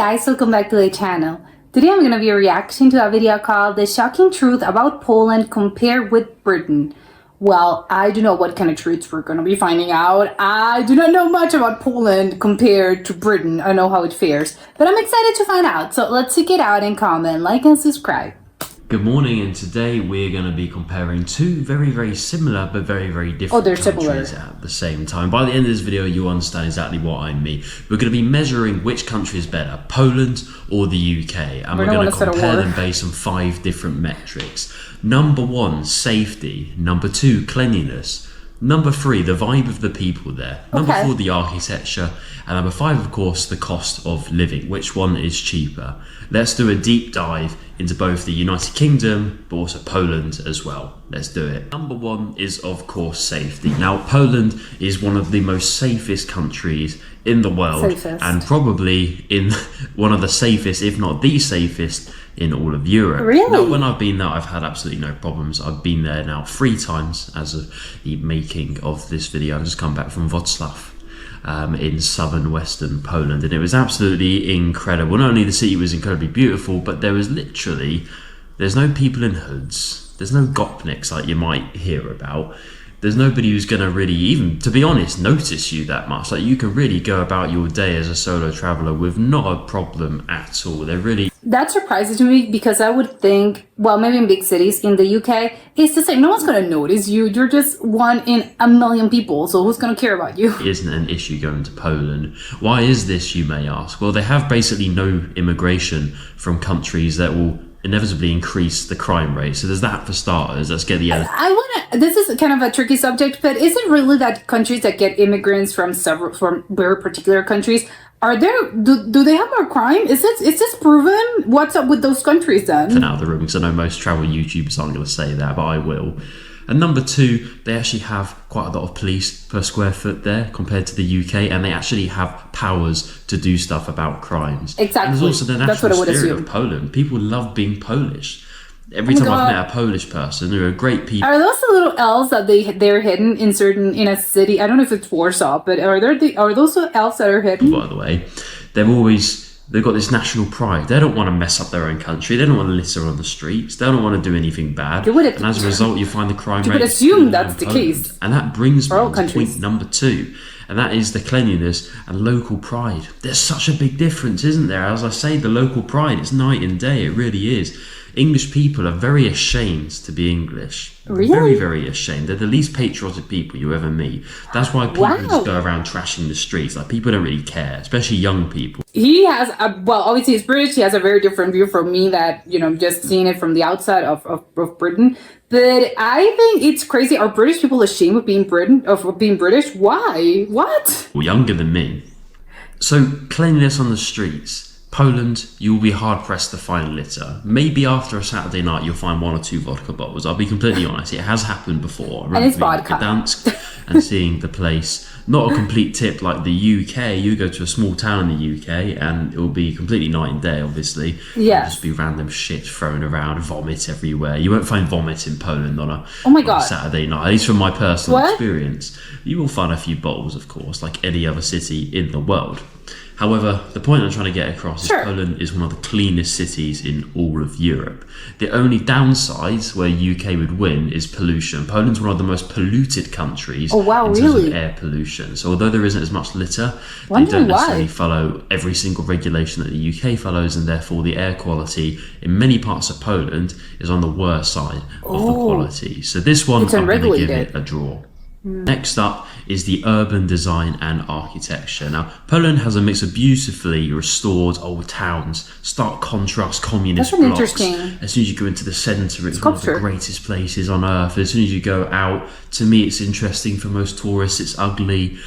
guys, welcome back to the channel. Today I'm going to be reacting to a video called The Shocking Truth About Poland Compared with Britain. Well, I don't know what kind of truths we're going to be finding out. I do not know much about Poland compared to Britain. I don't know how it fares, but I'm excited to find out. So let's check it out and comment, like and subscribe. Good morning, and today we're going to be comparing two very similar but very different countries at the same time. By the end of this video you'll understand exactly what I mean. We're going to be measuring which country is better, Poland or the UK, and we're going to compare them based on 5 different metrics. Number 1, safety. Number 2, cleanliness. Number 3, the vibe of the people there. Number 4, the architecture. And number 5, of course, the cost of living. Which one is cheaper? Let's do a deep dive into both the United Kingdom, but also Poland as well. Let's do it. Number 1 is, of course, safety. Now, Poland is one of the most safest countries in the world. And probably in one of the safest, if not the safest, in all of Europe. Really? Now, when I've been there, I've had absolutely no problems. I've been there now 3 times as of the making of this video. I've just come back from Wrocław in southern western Poland, and it was absolutely incredible. Not only the city was incredibly beautiful, but there's no people in hoods. There's no gopniks like you might hear about. There's nobody who's going to really, even to be honest, notice you that much. Like, you can really go about your day as a solo traveler with not a problem at all. That surprises me, because I would think, well, maybe in big cities in the UK, it's the same. No one's going to notice you. You're just 1 in a million people, so who's going to care about you? It isn't an issue going to Poland. Why is this, you may ask? Well, they have basically no immigration from countries that will inevitably increase the crime rate. So there's that for starters. Let's get the this is kind of a tricky subject, but is it really that countries that get immigrants from very particular countries, do they have more crime? Is this proven? What's up with those countries then? For now, the room, because I know most travel YouTubers aren't going to say that, but I will. And number 2, they actually have quite a lot of police per square foot there compared to the UK, and they actually have powers to do stuff about crimes. Exactly. And there's also the national spirit of Poland. People love being Polish. Every time I've met a Polish person, they're great people. Are those the little elves that they're hidden in a city? I don't know if it's Warsaw, but are those the elves that are hidden? By the way, they've got this national pride. They don't want to mess up their own country. They don't want to litter on the streets. They don't want to do anything bad. And as a result, you find the crime rate. You would assume that's the case. And that brings me to point number 2. And that is the cleanliness and local pride. There's such a big difference, isn't there? As I say, the local pride, it's night and day. It really is. English people are very ashamed to be English. Really? Very ashamed. They're the least patriotic people you ever meet. That's why people just go around trashing the streets. Like, people don't really care, especially young people. He has obviously he's British. He has a very different view from me, that, just seeing it from the outside of Britain. But I think it's crazy. Are British people ashamed of being British? Why? What? Well, younger than me. So, cleanliness on the streets. Poland, you will be hard-pressed to find litter. Maybe after a Saturday night you'll find 1 or 2 vodka bottles. I'll be completely honest, it has happened before. And it's vodka. Gdansk and seeing the place. Not a complete tip like the UK. You go to a small town in the UK and it will be completely night and day, obviously. Yeah. There'll just be random shit thrown around, vomit everywhere. You won't find vomit in Poland on a Saturday night, at least from my personal experience. You will find a few bottles, of course, like any other city in the world. However, the point I'm trying to get across is Poland is one of the cleanest cities in all of Europe. The only downside where UK would win is pollution. Poland's one of the most polluted countries in terms of air pollution. So although there isn't as much litter, they don't necessarily follow every single regulation that the UK follows, and therefore the air quality in many parts of Poland is on the worst side of the quality. So this one, I'm going to give it a draw. Next up is the urban design and architecture. Now, Poland has a mix of beautifully restored old towns, stark contrast communist blocks. Interesting. As soon as you go into the centre, it's one of the greatest places on earth. As soon as you go out, to me, it's interesting. For most tourists, it's ugly.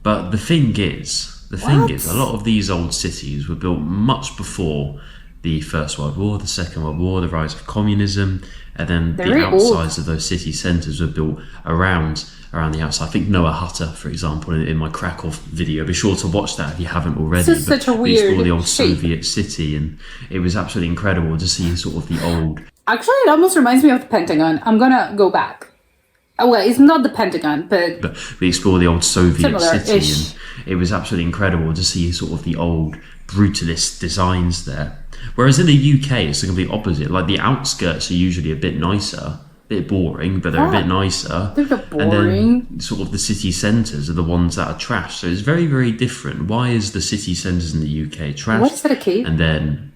But the thing is, a lot of these old cities were built much before the First World War, the Second World War, the rise of communism, and then the outsides of those city centres were built around the outside. I think Noah Hutter, for example, in my Krakow video. Be sure to watch that if you haven't already. This is such a weird explore the old Soviet city, and it was absolutely incredible to see sort of the old. Actually, it almost reminds me of the Pentagon. I'm gonna go back. Oh, well, it's not the Pentagon, but we explore the old Soviet city, and it was absolutely incredible to see sort of the old brutalist designs there. Whereas in the UK, it's the complete opposite. Like the outskirts are usually a bit nicer, a bit boring, but they're a bit nicer. They're a bit boring. And then sort of the city centres are the ones that are trash. So it's very, very different. Why is the city centres in the UK trash? What's that, a cave? And then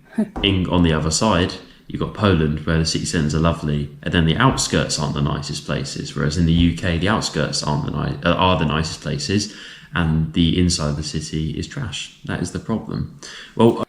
on the other side, you've got Poland, where the city centres are lovely, and then the outskirts aren't the nicest places. Whereas in the UK, the outskirts are the nicest places, and the inside of the city is trash. That is the problem. Well,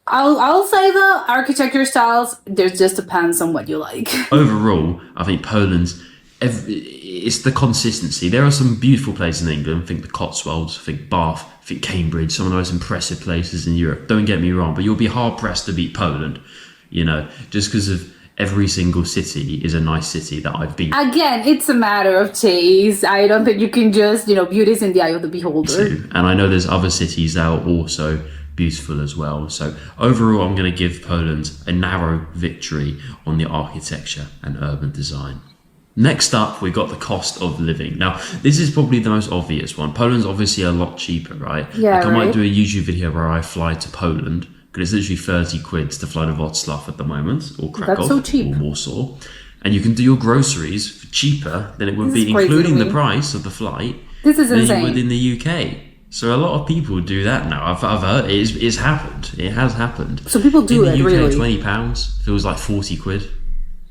I'll say the architecture styles, there just depends on what you like. Overall, I think Poland's, it's the consistency. There are some beautiful places in England. I think the Cotswolds, I think Bath, I think Cambridge, some of the most impressive places in Europe. Don't get me wrong, but you'll be hard pressed to beat Poland, you know, just because of every single city is a nice city that I've been. Again, it's a matter of taste. I don't think you can just, beauty is in the eye of the beholder. And I know there's other cities that are also beautiful as well. So overall, I'm going to give Poland a narrow victory on the architecture and urban design. Next up, we've got the cost of living. Now, this is probably the most obvious one. Poland's obviously a lot cheaper, right? Yeah, I might do a YouTube video where I fly to Poland, because it's literally 30 quid to fly to Wrocław at the moment, or Krakow, That's so cheap. or Warsaw. And you can do your groceries for cheaper than it would be, including the price of the flight. This is insane. Than you would in the UK. So a lot of people do that now. I've heard it's happened. It has happened. So people do it, in the UK, really. £20 feels like 40 quid.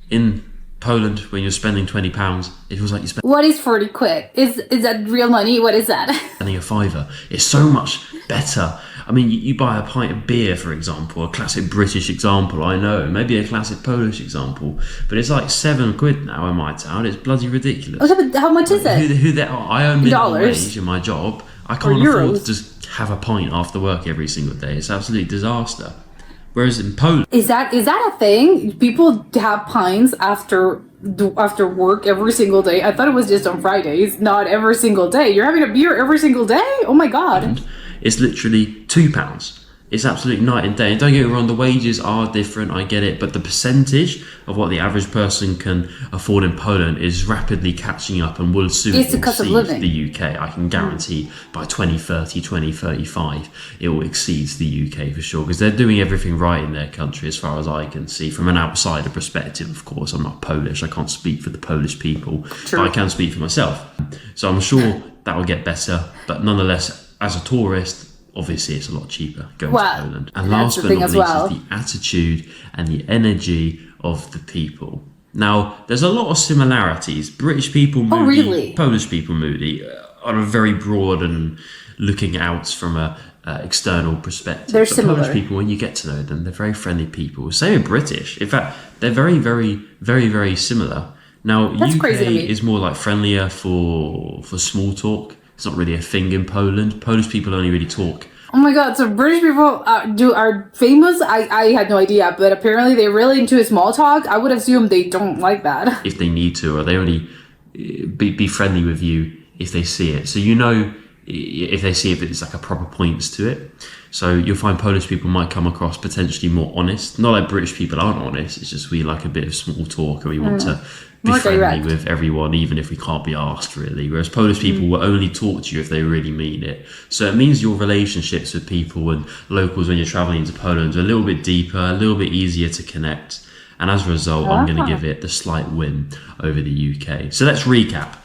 In Poland, when you're spending £20, it feels like you're What is 40 quid? Is that real money? What is that? spending a fiver. It's so much better. I mean, you buy a pint of beer, for example, a classic British example, I know, maybe a classic Polish example, but it's like 7 quid now in my town. It's bloody ridiculous. Okay, but how much is it? I earn minimum Dollars? wage in my job. I can't afford to just have a pint after work every single day. It's absolute disaster. Whereas in Poland, Is that a thing? People have pints after work every single day. I thought it was just on Fridays, not every single day. You're having a beer every single day? Oh my god. it's literally £2. It's absolutely night and day. And don't get me wrong, the wages are different, I get it, but the percentage of what the average person can afford in Poland is rapidly catching up and will soon It's the cost of living. the UK. I can guarantee by 2030, 2035, it will exceed the UK for sure, because they're doing everything right in their country as far as I can see. From an outsider perspective, of course, I'm not Polish, I can't speak for the Polish people, True. but I can speak for myself. So I'm sure that will get better, but nonetheless, as a tourist, obviously it's a lot cheaper going to Poland. And last but not least is the attitude and the energy of the people. Now, there's a lot of similarities. British people moody, really? Polish people moody, on a very broad and looking out from a external perspective. They're but similar. Polish people, when you get to know them, they're very friendly people. Same with British. In fact, they're very, very, very, very similar. Now, That's UK crazy to me. is more like friendlier for small talk. It's not really a thing in Poland. Polish people only really talk. Oh my god, so British people are famous? I had no idea, but apparently they're really into small talk. I would assume they don't like that. If they need to, or they only be friendly with you if they see it. So you know if they see if it's like a proper points to it. So you'll find Polish people might come across potentially more honest. Not like British people aren't honest, it's just we like a bit of small talk and we want to be More friendly direct. with everyone, even if we can't be asked, really. Whereas Polish people will only talk to you if they really mean it. So it means your relationships with people and locals when you're traveling into Poland are a little bit deeper, a little bit easier to connect. And as a result, I'm going to give it the slight win over the UK. So let's recap.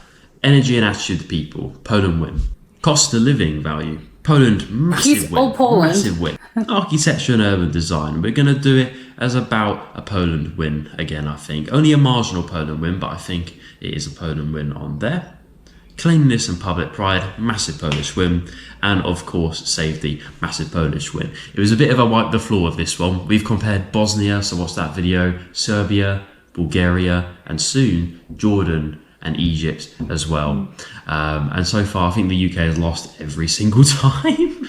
Energy and attitude of the people. Poland win. Cost of living value. Poland, massive win. Poland. Massive win. Architecture and urban design. We're going to do it as about a Poland win again, I think. Only a marginal Poland win, but I think it is a Poland win on there. Cleanliness and public pride, massive Polish win. And of course, safety, massive Polish win. It was a bit of a wipe the floor of this one. We've compared Bosnia, so watch that video, Serbia, Bulgaria, and soon Jordan and Egypt as well. And so far, I think the UK has lost every single time.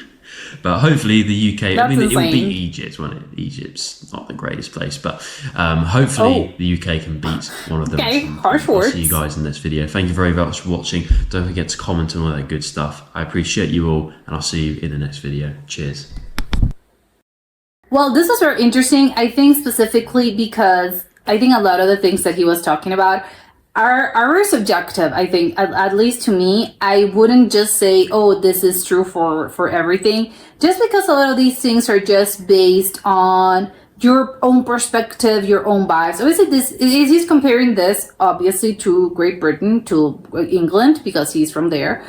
But hopefully the UK, That's it will insane. beat Egypt, won't it? Egypt's not the greatest place, but hopefully the UK can beat one of them. Okay, harsh I'll words. see you guys in this video. Thank you very much for watching. Don't forget to comment on all that good stuff. I appreciate you all, and I'll see you in the next video. Cheers. Well, this was very interesting, I think specifically because I think a lot of the things that he was talking about are subjective. I think, at least to me, I wouldn't just say, oh, this is true for everything, just because a lot of these things are just based on your own perspective, your own bias. Obviously, he's comparing this obviously to Great Britain, to England, because he's from there.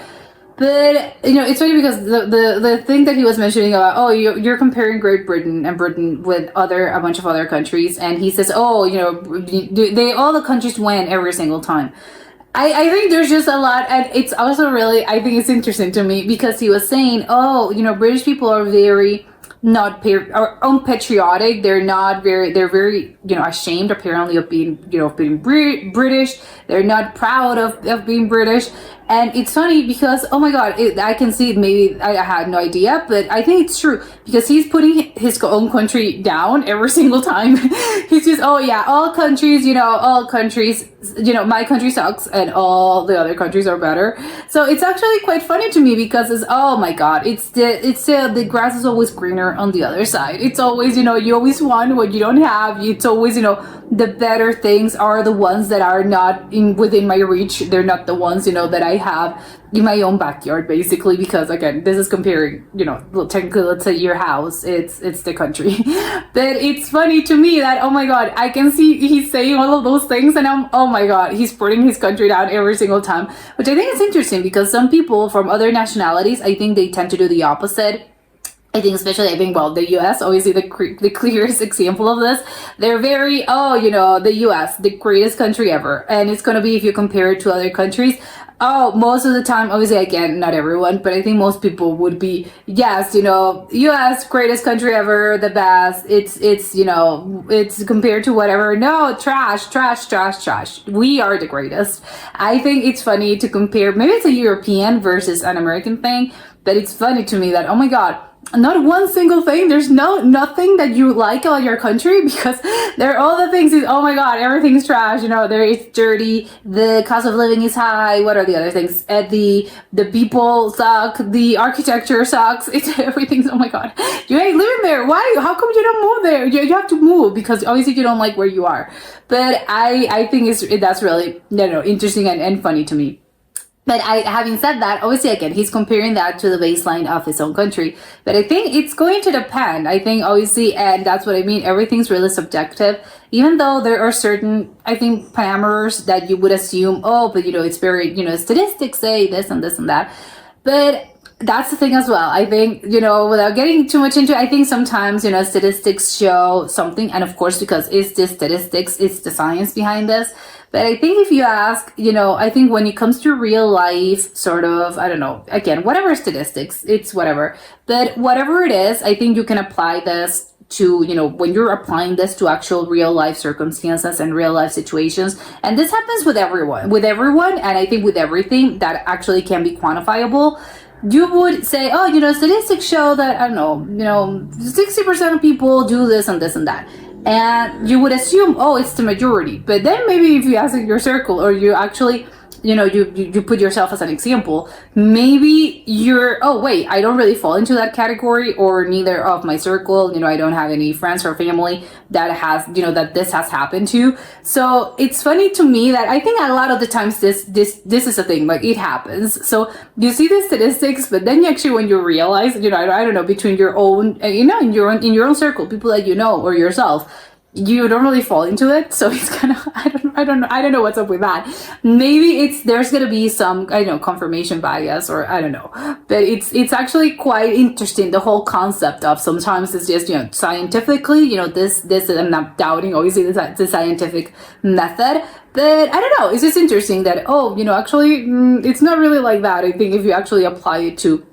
But, it's funny because the thing that he was mentioning about, oh, you're comparing Great Britain and Britain with a bunch of other countries, and he says, oh, all the countries win every single time. I think there's just a lot, and it's also really, I think it's interesting to me because he was saying, oh, British people are very not unpatriotic. They're very ashamed apparently of being British. They're not proud of being British. And it's funny because, oh my God, I can see, maybe I had no idea, but I think it's true because he's putting his own country down every single time. He's just, oh yeah, all countries, my country sucks and all the other countries are better. So it's actually quite funny to me because it's, oh my God, the grass is always greener on the other side. It's always, you always want what you don't have. It's always, the better things are the ones that are not within my reach. They're not the ones, that I have in my own backyard, basically, because again, this is comparing, technically, let's say your house, it's the country. But it's funny to me that, oh my God, I can see he's saying all of those things and oh my God, he's putting his country down every single time, which I think is interesting because some people from other nationalities, I think they tend to do the opposite. I think the US, obviously the clearest example of this. They're very, the US, the greatest country ever. And it's going to be, if you compare it to other countries, most of the time, obviously, again, not everyone, but I think most people would be, yes, US, greatest country ever, the best. It's compared to whatever. No, trash. We are the greatest. I think it's funny to compare, maybe it's a European versus an American thing, but it's funny to me that, oh my God, not one single thing. There's nothing that you like about your country because there are all the things is, oh my God, everything's trash. It's dirty. The cost of living is high. What are the other things? The people suck. The architecture sucks. Everything's, oh my God, you ain't living there. Why? How come you don't move there? You have to move because obviously you don't like where you are. But I think that's really, interesting and funny to me. But having said that, obviously, again, he's comparing that to the baseline of his own country. But I think it's going to depend. I think, obviously, and that's what I mean, everything's really subjective. Even though there are certain, I think, parameters that you would assume, but, it's very, statistics say this and this and that. But that's the thing as well. I think, without getting too much into it, I think sometimes, statistics show something. And of course, because it's the statistics, it's the science behind this. But I think if you ask, I think when it comes to real life, sort of, I don't know, again, whatever statistics, it's whatever. But whatever it is, I think you can apply this to, when you're applying this to actual real life circumstances and real life situations. And this happens with everyone. And I think with everything that actually can be quantifiable. You would say, statistics show that, I don't know, 60% of people do this and this and that. And you would assume, it's the majority. But then maybe if you ask your circle or you actually, you put yourself as an example, maybe you're, I don't really fall into that category, or neither of my circle, I don't have any friends or family that has, that this has happened to. So it's funny to me that I think a lot of the times this is a thing, like it happens. So you see the statistics, but then actually when you realize, I don't know, between your own, in your own circle, people that or yourself, you don't really fall into it. So it's kind of, I don't know what's up with that. Maybe there's gonna be some, confirmation bias, or I don't know, but it's actually quite interesting, the whole concept of sometimes it's just, scientifically, this, I'm not doubting obviously the scientific method, but I don't know, it's just interesting that, actually, it's not really like that. I think if you actually apply it to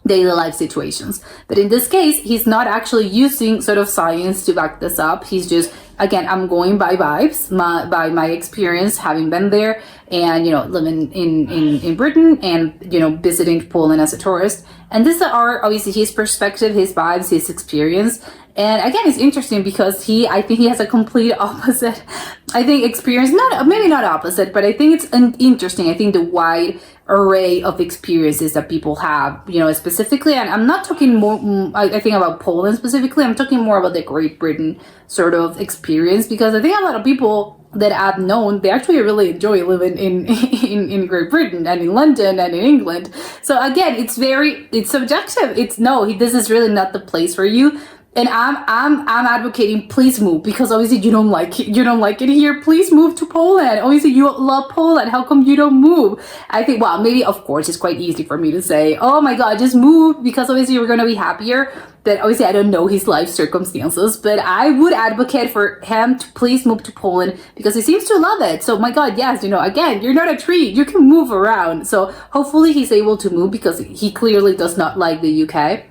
daily life situations. But in this case, he's not actually using sort of science to back this up. He's just, again, I'm going by vibes, by my experience having been there and, living in Britain and, visiting Poland as a tourist. And these are obviously his perspective, his vibes, his experience. And again, it's interesting because I think he has a complete opposite, I think, experience. Not maybe not opposite, but I think it's interesting. I think the wide array of experiences that people have, specifically, and I'm not talking more, I think about Poland specifically, I'm talking more about the Great Britain sort of experience, because I think a lot of people that I've known, they actually really enjoy living in Great Britain and in London and in England. So again, it's subjective. This is really not the place for you. And I'm advocating, please move, because obviously you don't like it here. Please move to Poland. Obviously you love Poland. How come you don't move? I think, well, maybe of course it's quite easy for me to say, oh my God, just move, because obviously you're gonna be happier. But obviously I don't know his life circumstances, but I would advocate for him to please move to Poland, because he seems to love it. So my God, yes, again, you're not a tree, you can move around. So hopefully he's able to move, because he clearly does not like the UK.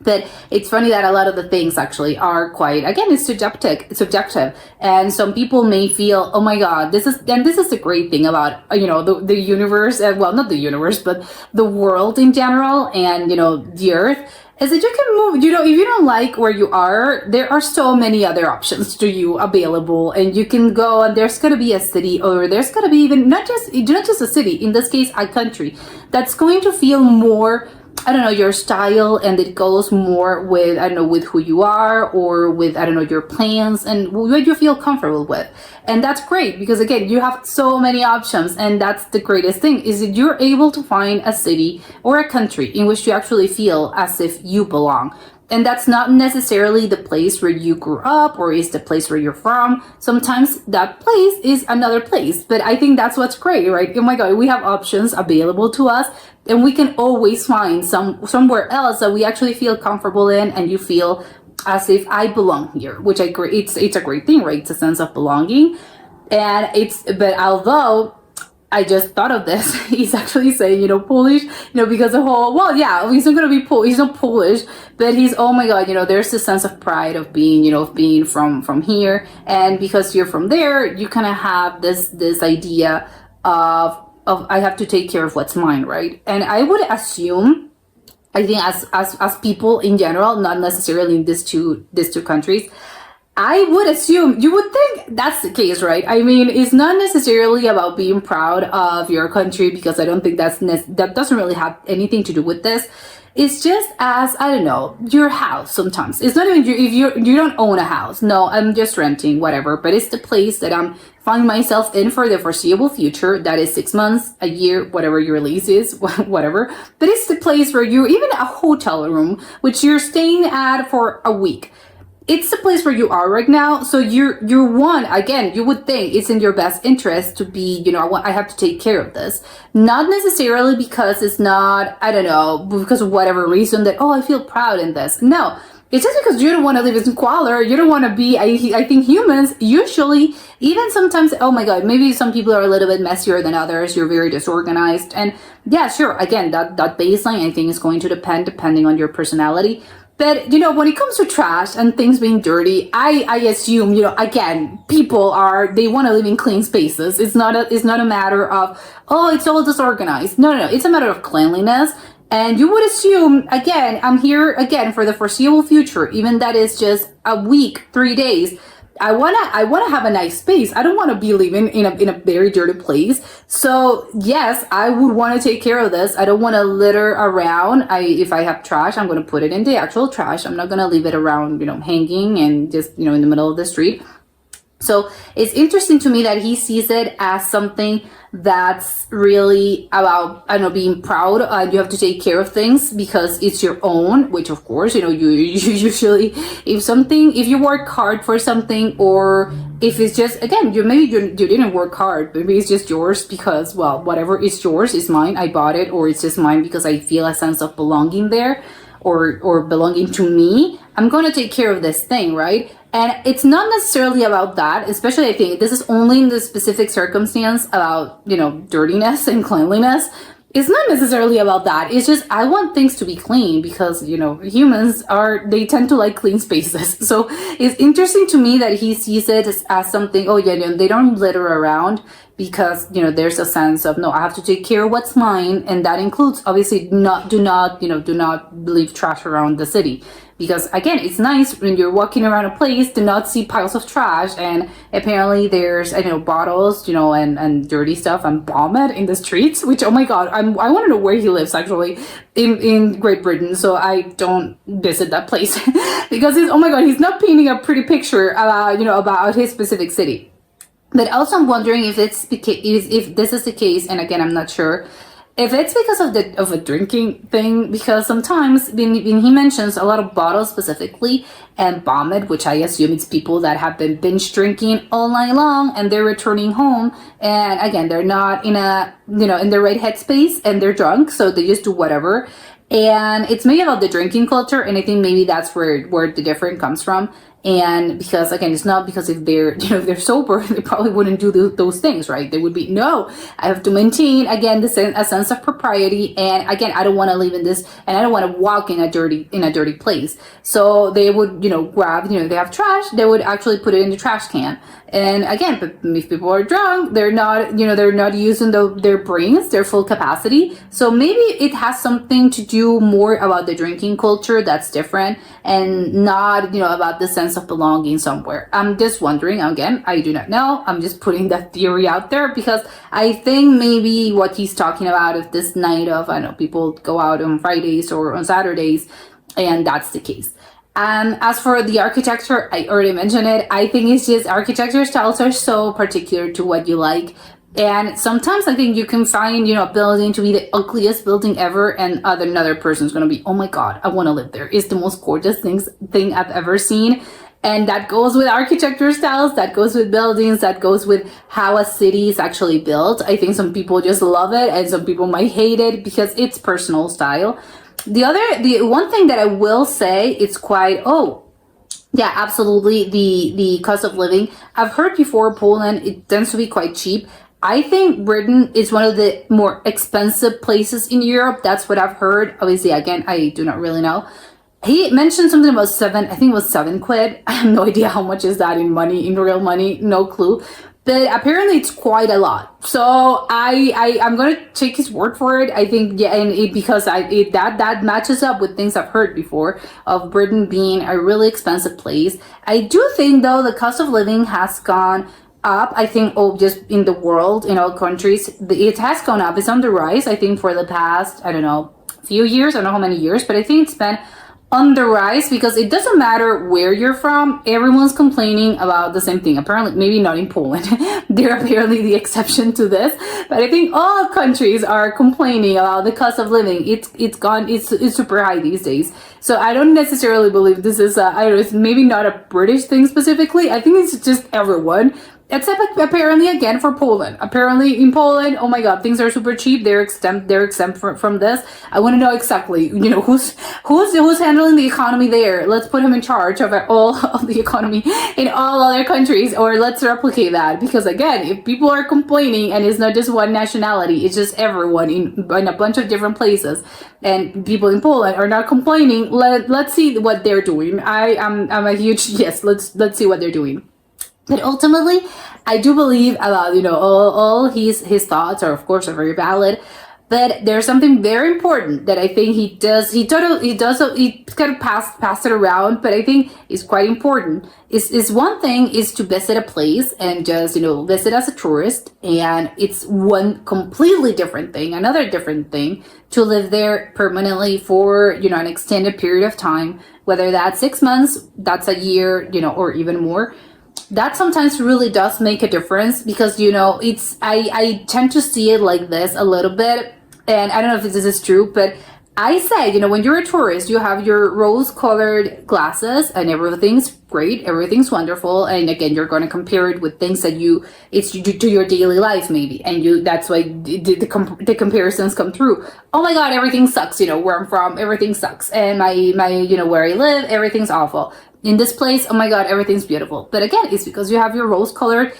But it's funny that a lot of the things actually are quite, again, it's subjective. And some people may feel, oh my God, this is the great thing about, the universe, well, not the universe, but the world in general, and, the earth, is that you can move, if you don't like where you are, there are so many other options to you available, and you can go, and there's going to be a city, or there's going to be even, not just a city, in this case, a country, that's going to feel more, I don't know, your style, and it goes more with, I don't know, with who you are, or with, I don't know, your plans and what you feel comfortable with. And that's great, because again, you have so many options, and that's the greatest thing, is that you're able to find a city or a country in which you actually feel as if you belong. And that's not necessarily the place where you grew up, or is the place where you're from. Sometimes that place is another place. But I think that's what's great, right? Oh my God, we have options available to us, and we can always find somewhere else that we actually feel comfortable in, and you feel as if I belong here, which it's a great thing, right? It's a sense of belonging. But although I just thought of this, he's actually saying, Polish, because the whole, well, yeah, he's not going to be Polish, he's not Polish, but he's, oh my God, there's this sense of pride of being, of being from here. And because you're from there, you kind of have this idea of I have to take care of what's mine, right? And I would assume, I think as people in general, not necessarily in these two countries, I would assume, you would think that's the case, right? I mean, it's not necessarily about being proud of your country, because I don't think that doesn't really have anything to do with this. It's just as, I don't know, your house sometimes. It's not even if you don't own a house. No, I'm just renting, whatever. But it's the place that I'm finding myself in for the foreseeable future. That is 6 months, a year, whatever your lease is, whatever. But it's the place where even a hotel room, which you're staying at for a week. It's the place where you are right now. So you're one, again, you would think it's in your best interest to be, I have to take care of this. Not necessarily because it's not, I don't know, because of whatever reason that, I feel proud in this. No, it's just because you don't want to live in squalor. You don't want to be, I think humans usually, even sometimes, oh my God, maybe some people are a little bit messier than others. You're very disorganized. And yeah, sure, again, that baseline, I think, is going to depending on your personality. But, when it comes to trash and things being dirty, I assume, again, people they want to live in clean spaces. It's not a matter of, it's all disorganized. No. It's a matter of cleanliness. And you would assume, again, I'm here again for the foreseeable future, even that is just a week, 3 days. I wanna have a nice space. I don't want to be living in a very dirty place. So yes, I would want to take care of this. I don't want to litter around. If I have trash, I'm going to put it in the actual trash. I'm not going to leave it around, hanging and just, in the middle of the street. So it's interesting to me that he sees it as something that's really about, I don't know, being proud. You have to take care of things because it's your own, which of course, you usually, if you work hard for something, or if it's just, again, you didn't work hard, maybe it's just yours because, well, whatever is yours is mine. I bought it, or it's just mine because I feel a sense of belonging there, or belonging to me. I'm going to take care of this thing, right? And it's not necessarily about that, especially I think this is only in the specific circumstance about, dirtiness and cleanliness. It's not necessarily about that. It's just, I want things to be clean because, humans they tend to like clean spaces. So it's interesting to me that he sees it as something, they don't litter around because, there's a sense of, no, I have to take care of what's mine. And that includes, obviously, do not leave trash around the city. because again, it's nice when you're walking around a place to not see piles of trash, and apparently there's, bottles, and dirty stuff and vomit in the streets, which, oh my god, I want to know where he lives actually in Great Britain, so I don't visit that place because he's not painting a pretty picture about his specific city. But also I'm wondering if this is the case, and again, I'm not sure if it's because of a drinking thing, because sometimes when he mentions a lot of bottles specifically and vomit, which I assume it's people that have been binge drinking all night long and they're returning home, and again, they're not in in the right headspace and they're drunk, so they just do whatever. And it's maybe about the drinking culture, and I think maybe that's where the difference comes from. And because again, it's not because if they're sober, they probably wouldn't do those things, right? They would be, no, I have to maintain again a sense of propriety, and again, I don't want to live in this, and I don't want to walk in a dirty place. So they would grab, they have trash, they would actually put it in the trash can. And again, if people are drunk, they're not using their brains, their full capacity. So maybe it has something to do more about the drinking culture that's different, and not, about the sense of belonging somewhere. I'm just wondering, again, I do not know. I'm just putting that theory out there because I think maybe what he's talking about is this night of, people go out on Fridays or on Saturdays, and that's the case. As for the architecture, I already mentioned it. I think it's just architecture styles are so particular to what you like. And sometimes I think you can find, a building to be the ugliest building ever, and another person's going to be, oh my God, I want to live there. It's the most gorgeous thing I've ever seen. And that goes with architecture styles, that goes with buildings, that goes with how a city is actually built. I think some people just love it and some people might hate it because it's personal style. The one thing that I will say, it's quite, yeah, absolutely, the cost of living. I've heard before Poland, it tends to be quite cheap. I think Britain is one of the more expensive places in Europe. That's what I've heard. Obviously, again, I do not really know. He mentioned something about £7 I have no idea how much is that in real money, no clue. But apparently it's quite a lot. So I'm gonna take his word for it. I think, yeah, and because that matches up with things I've heard before of Britain being a really expensive place. I do think though the cost of living has gone up. I think just in the world, in all countries, it has gone up. It's on the rise. I think for the past, few years. I don't know how many years, but I think it's been on the rise because it doesn't matter where you're from, everyone's complaining about the same thing. Apparently, maybe not in Poland. They're apparently the exception to this. But I think all countries are complaining about the cost of living. It's super high these days. So I don't necessarily believe this is it's maybe not a British thing specifically. I think it's just everyone. Except apparently again for Poland. Apparently in Poland, oh my God, things are super cheap. They're exempt from this. I want to know exactly, who's handling the economy there. Let's put him in charge of all of the economy in all other countries, or let's replicate that. Because again, if people are complaining and it's not just one nationality, it's just everyone in a bunch of different places, and people in Poland are not complaining. Let's see what they're doing. I'm a huge yes. Let's see what they're doing. But ultimately, I do believe about, all his thoughts are, of course, are very valid. But there's something very important that I think he kind of passed it around, but I think is quite important. Is one thing is to visit a place and just, visit as a tourist. And it's one completely different thing, another different thing to live there permanently for, an extended period of time, whether that's 6 months, that's a year, or even more. That sometimes really does make a difference because, I tend to see it like this a little bit. And I don't know if this is true, but I say, when you're a tourist, you have your rose-colored glasses and everything's great, everything's wonderful. And again, you're going to compare it with things that it's to your daily life maybe. And that's why the comparisons come through. Oh my God, everything sucks, where I'm from, everything sucks. And my where I live, everything's awful. In this place, oh my God, everything's beautiful. But again, it's because you have your rose-colored,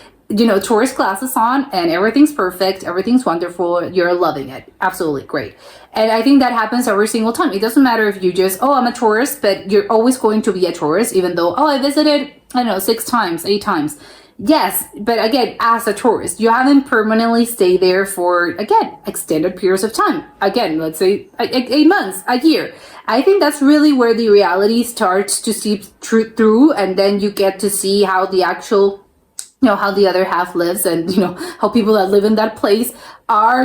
tourist glasses on and everything's perfect, everything's wonderful, you're loving it. Absolutely great. And I think that happens every single time. It doesn't matter if you just, I'm a tourist, but you're always going to be a tourist, even though, I visited, 6 times, 8 times. Yes, but again, as a tourist, you haven't permanently stayed there for, again, extended periods of time. Again, let's say 8 months, a year. I think that's really where the reality starts to seep through, and then you get to see how the actual, how the other half lives, and, how people that live in that place are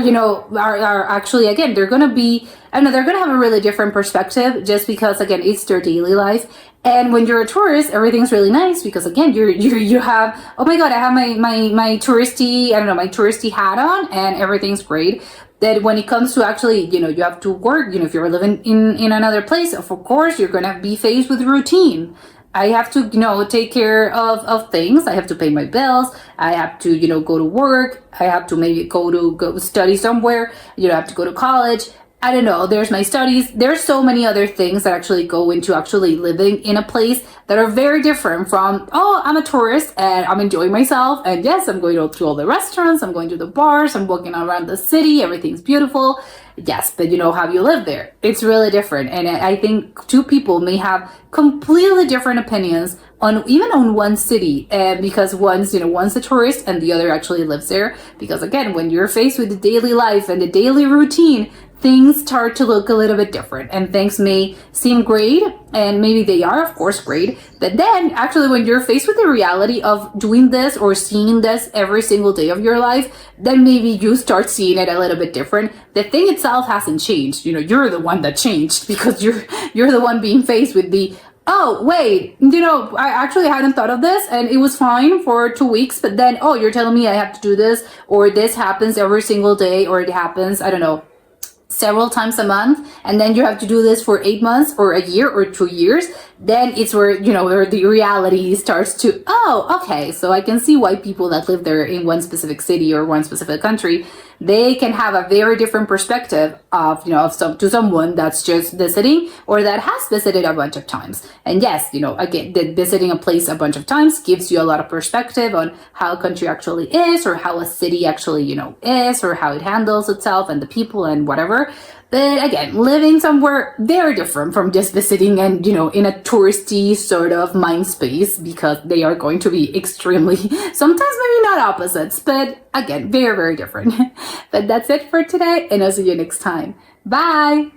actually, again, they're going to be, I don't know, they're going to have a really different perspective just because, again, it's their daily life. And when you're a tourist, everything's really nice because, again, you have, oh my God, I have my touristy, I don't know, my touristy hat on, and everything's great. That when it comes to actually, you have to work, if you're living in another place, of course, you're going to be faced with routine. I have to, take care of things. I have to pay my bills. I have to, go to work. I have to maybe go study somewhere. I have to go to college. I don't know. There's my studies. There's so many other things that actually go into actually living in a place that are very different from, oh, I'm a tourist and I'm enjoying myself. And yes, I'm going to all the restaurants. I'm going to the bars. I'm walking around the city. Everything's beautiful. Yes, but how you live there, it's really different. And I think two people may have completely different opinions on one city, because one's a tourist and the other actually lives there. Because again, when you're faced with the daily life and the daily routine, things start to look a little bit different, and things may seem great, and maybe they are, of course, great. But then actually when you're faced with the reality of doing this or seeing this every single day of your life, then maybe you start seeing it a little bit different. The thing itself hasn't changed. You're the one that changed because you're the one being faced with the, oh, wait, I actually hadn't thought of this and it was fine for 2 weeks, but then, oh, you're telling me I have to do this, or this happens every single day, or it happens, I don't know, several times a month, and then you have to do this for 8 months or a year or 2 years. Then it's where, where the reality starts to, oh, okay, so I can see why people that live there in one specific city or one specific country, they can have a very different perspective of, to someone that's just visiting or that has visited a bunch of times. And yes, again, visiting a place a bunch of times gives you a lot of perspective on how a country actually is, or how a city actually, is, or how it handles itself and the people and whatever. But again, living somewhere very different from just visiting and, in a touristy sort of mind space, because they are going to be extremely, sometimes maybe not opposites, but again, very, very different. But that's it for today, and I'll see you next time. Bye!